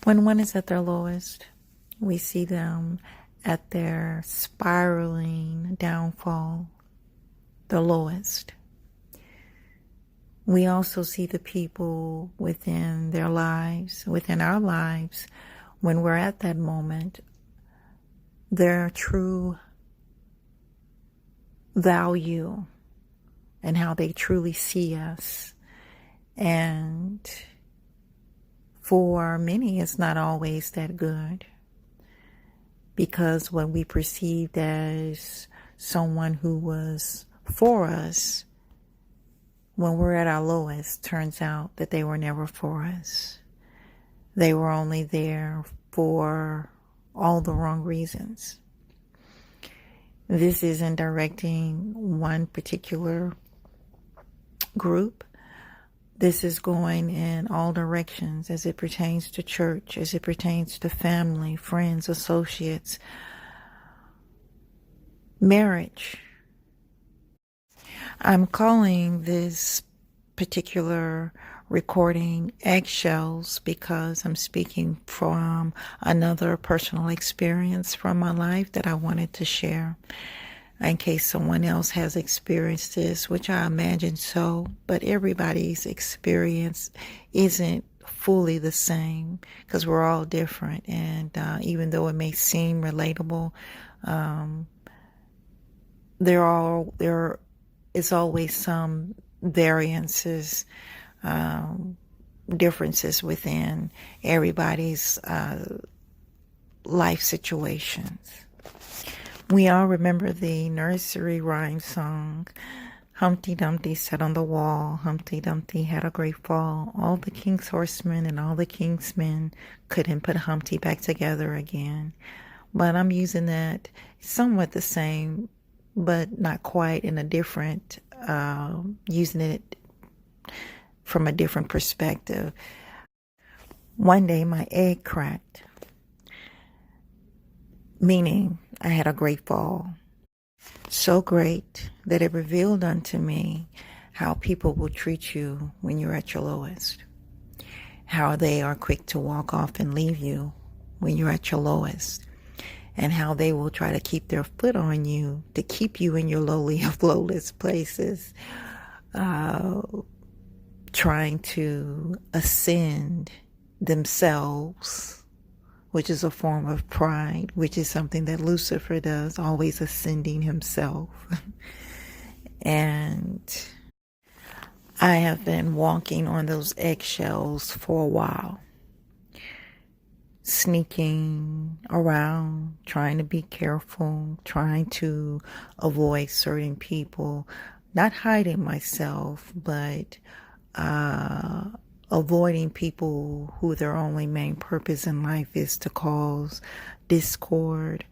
When one is at their lowest, we see them at their spiraling downfall, the lowest. We also see the people within their lives, within our lives, when we're at that moment, their true value and how they truly see us. And for many, it's not always that good, because what we perceived as someone who was for us, when we're at our lowest, turns out that they were never for us. They were only there for all the wrong reasons. This isn't directing one particular group. This is going in all directions as it pertains to church, as it pertains to family, friends, associates, marriage. I'm calling this particular recording Eggshells because I'm speaking from another personal experience from my life that I wanted to share, in case someone else has experienced this, which I imagine so, but everybody's experience isn't fully the same because we're all different. And even though it may seem relatable, there is always some variances, differences within everybody's life situations. We all remember the nursery rhyme song, Humpty Dumpty sat on the wall, Humpty Dumpty had a great fall. All the king's horsemen and all the king's men couldn't put Humpty back together again. But I'm using that somewhat the same, but not quite, in a different, using it from a different perspective. One day my egg cracked, meaning I had a great fall. So great that it revealed unto me how people will treat you when you're at your lowest. How they are quick to walk off and leave you when you're at your lowest. And how they will try to keep their foot on you to keep you in your lowly of lowest places. Trying to ascend themselves, which is a form of pride, which is something that Lucifer does, always ascending himself. And I have been walking on those eggshells for a while, sneaking around, trying to be careful, trying to avoid certain people, not hiding myself, but avoiding people who their only main purpose in life is to cause discord,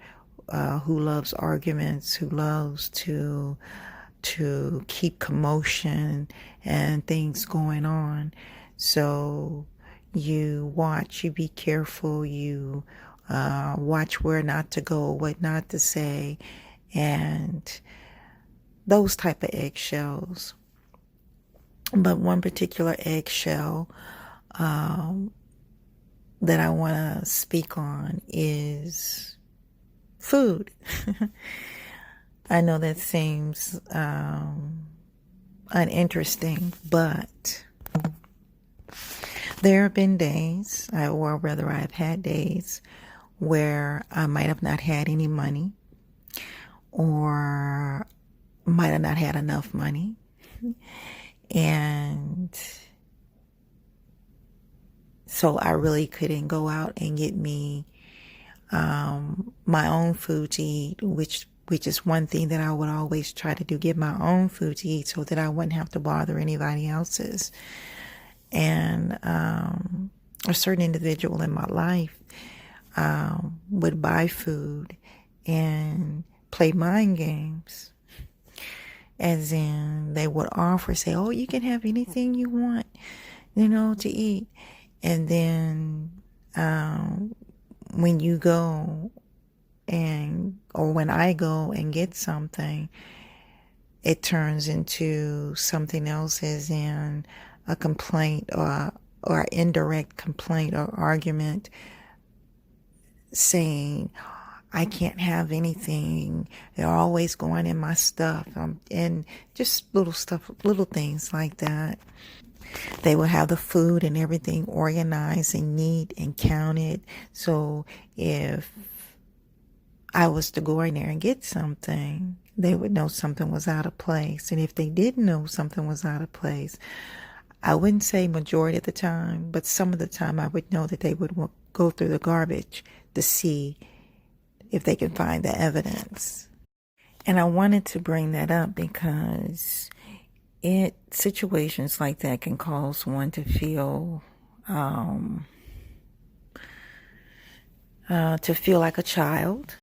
who loves arguments, who loves to keep commotion and things going on. So you watch, you be careful, you watch where not to go, what not to say, and those type of eggshells. But one particular eggshell that I want to speak on is food. I know that seems uninteresting, but there have been days, or rather I have had days, where I might have not had any money, or might have not had enough money. And so I really couldn't go out and get me my own food to eat, which is one thing that I would always try to do, get my own food to eat so that I wouldn't have to bother anybody else's. And a certain individual in my life would buy food and play mind games. As in, they would offer, say, oh, you can have anything you want, to eat. And then when you go or when I go and get something, it turns into something else, as in a complaint or or indirect complaint or argument saying, I can't have anything. They're always going in my stuff. And just little stuff, little things like that. They will have the food and everything organized and neat and counted. So if I was to go in there and get something, they would know something was out of place. And if they didn't know something was out of place, I wouldn't say majority of the time, but some of the time I would know that they would go through the garbage to see if they can find the evidence. And I wanted to bring that up because situations like that can cause one to feel like a child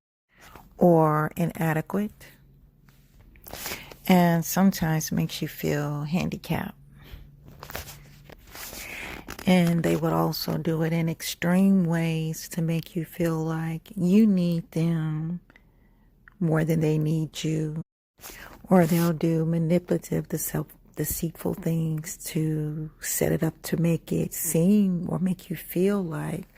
or inadequate, and sometimes makes you feel handicapped. And they would also do it in extreme ways to make you feel like you need them more than they need you. Or they'll do manipulative, deceitful things to set it up to make it seem or make you feel like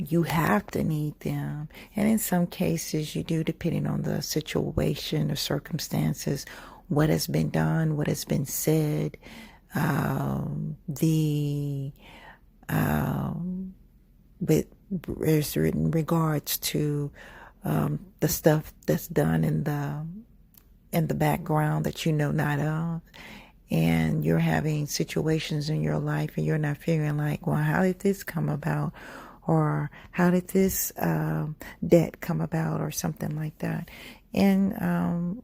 you have to need them. And in some cases you do, depending on the situation or circumstances, what has been done, what has been said, there's in regards to the stuff that's done in the background that you know not of, and you're having situations in your life and you're not figuring like, well, how did this come about, or how did this debt come about, or something like that. And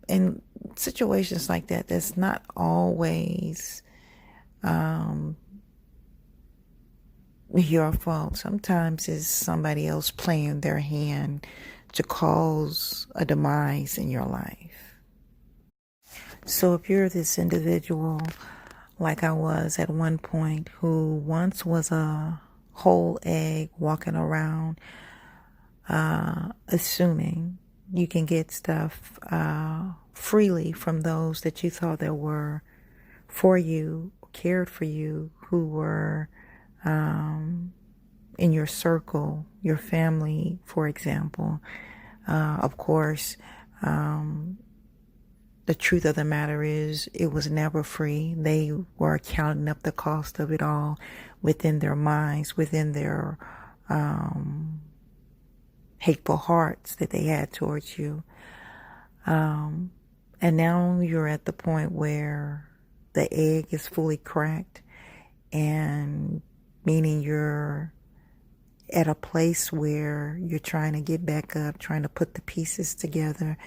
in situations like that, that's not always your fault. Sometimes it's somebody else playing their hand to cause a demise in your life. So if you're this individual, like I was at one point, who once was a whole egg walking around assuming you can get stuff freely from those that you thought that were for you, cared for you, who were in your circle, your family, for example. Of course, the truth of the matter is it was never free. They were counting up the cost of it all within their minds, within their hateful hearts that they had towards you. And now you're at the point where the egg is fully cracked, and meaning you're at a place where you're trying to get back up, trying to put the pieces together,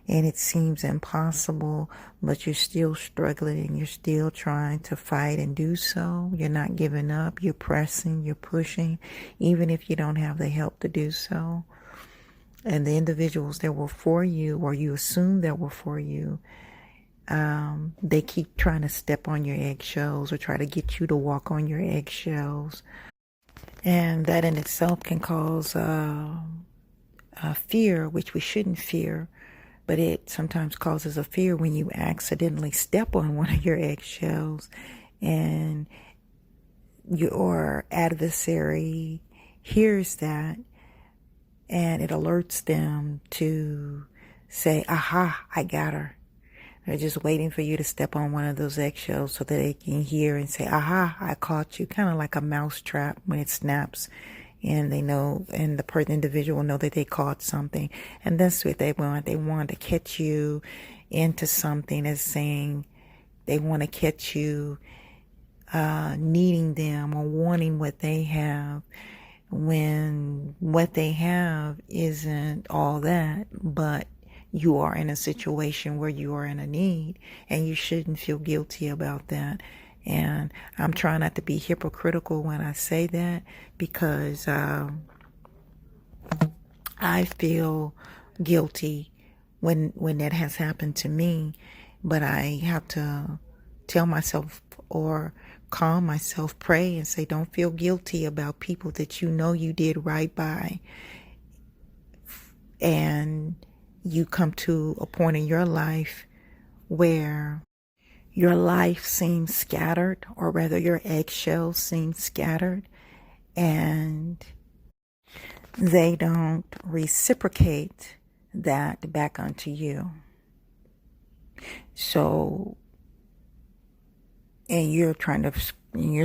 and it seems impossible, but you're still struggling and you're still trying to fight and do so. You're not giving up. You're pressing, you're pushing, even if you don't have the help to do so. And the individuals that were for you, or you assume that were for you, they keep trying to step on your eggshells or try to get you to walk on your eggshells. And that in itself can cause fear, which we shouldn't fear, but it sometimes causes a fear when you accidentally step on one of your eggshells and your adversary hears that, and it alerts them to say, aha, I got her. They're just waiting for you to step on one of those eggshells so that they can hear and say, aha, I caught you. Kind of like a mouse trap when it snaps, and they know, and the individual know that they caught something. And that's what they want. They want to catch you into something, as saying they want to catch you needing them or wanting what they have, when what they have isn't all that, but you are in a situation where you are in a need, and you shouldn't feel guilty about that. And I'm trying not to be hypocritical when I say that, because I feel guilty when that has happened to me, but I have to tell myself or calm myself, pray, and say, don't feel guilty about people that you know you did right by. And you come to a point in your life where your life seems scattered, or rather your eggshells seem scattered, and they don't reciprocate that back onto you. So, and you're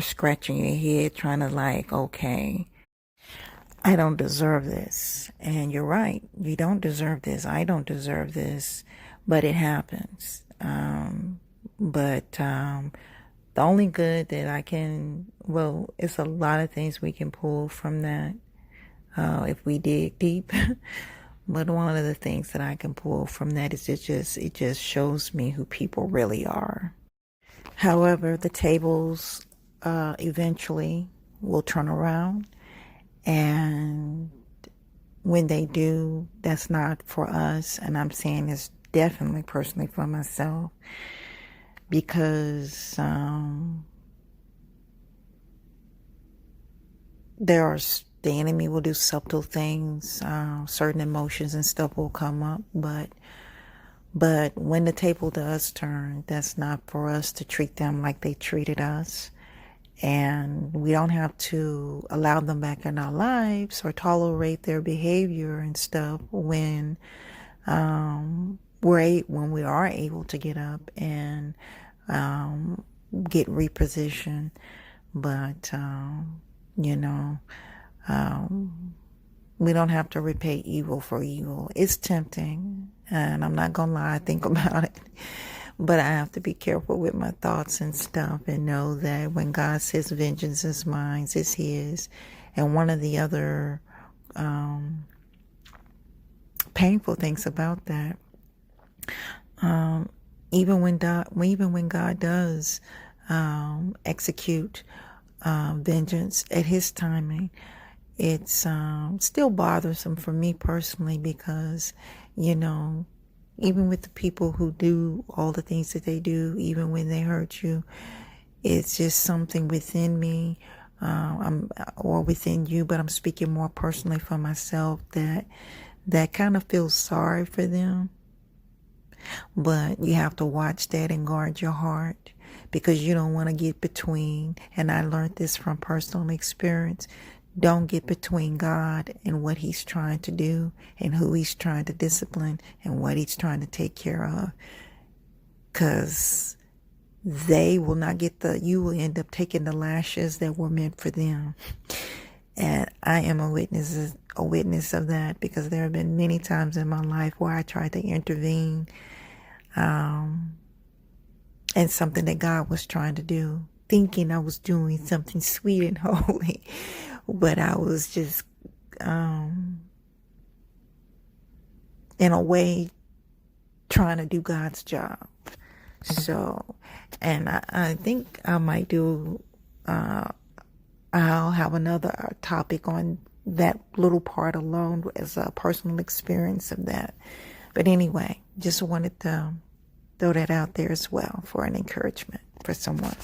scratching your head trying to like, okay, I don't deserve this. And you're right. You don't deserve this. I don't deserve this, but it happens. But the only good that it's a lot of things we can pull from that if we dig deep. But one of the things that I can pull from that is it just shows me who people really are. However, the tables eventually will turn around, and when they do, that's not for us. And I'm saying this definitely personally for myself, because the enemy will do subtle things, certain emotions and stuff will come up, but when the table does turn, that's not for us to treat them like they treated us. And we don't have to allow them back in our lives or tolerate their behavior and stuff when we are able to get up and get repositioned. But we don't have to repay evil for evil. It's tempting, and I'm not gonna lie, I think about it. But I have to be careful with my thoughts and stuff, and know that when God says vengeance is mine, it's his. And one of the other painful things about that, even when God does execute vengeance at his timing, it's still bothersome for me personally, because even with the people who do all the things that they do, even when they hurt you, it's just something within me, or within you, but I'm speaking more personally for myself, that kind of feels sorry for them. But you have to watch that and guard your heart, because you don't want to get between, and I learned this from personal experience, don't get between God and what he's trying to do, and who he's trying to discipline, and what he's trying to take care of. Because they will not get you will end up taking the lashes that were meant for them. And I am a witness of that, because there have been many times in my life where I tried to intervene, and something that God was trying to do, thinking I was doing something sweet and holy, but I was just, in a way, trying to do God's job. So, and I think I might I'll have another topic on that little part alone as a personal experience of that. But anyway, just wanted to throw that out there as well for an encouragement for someone.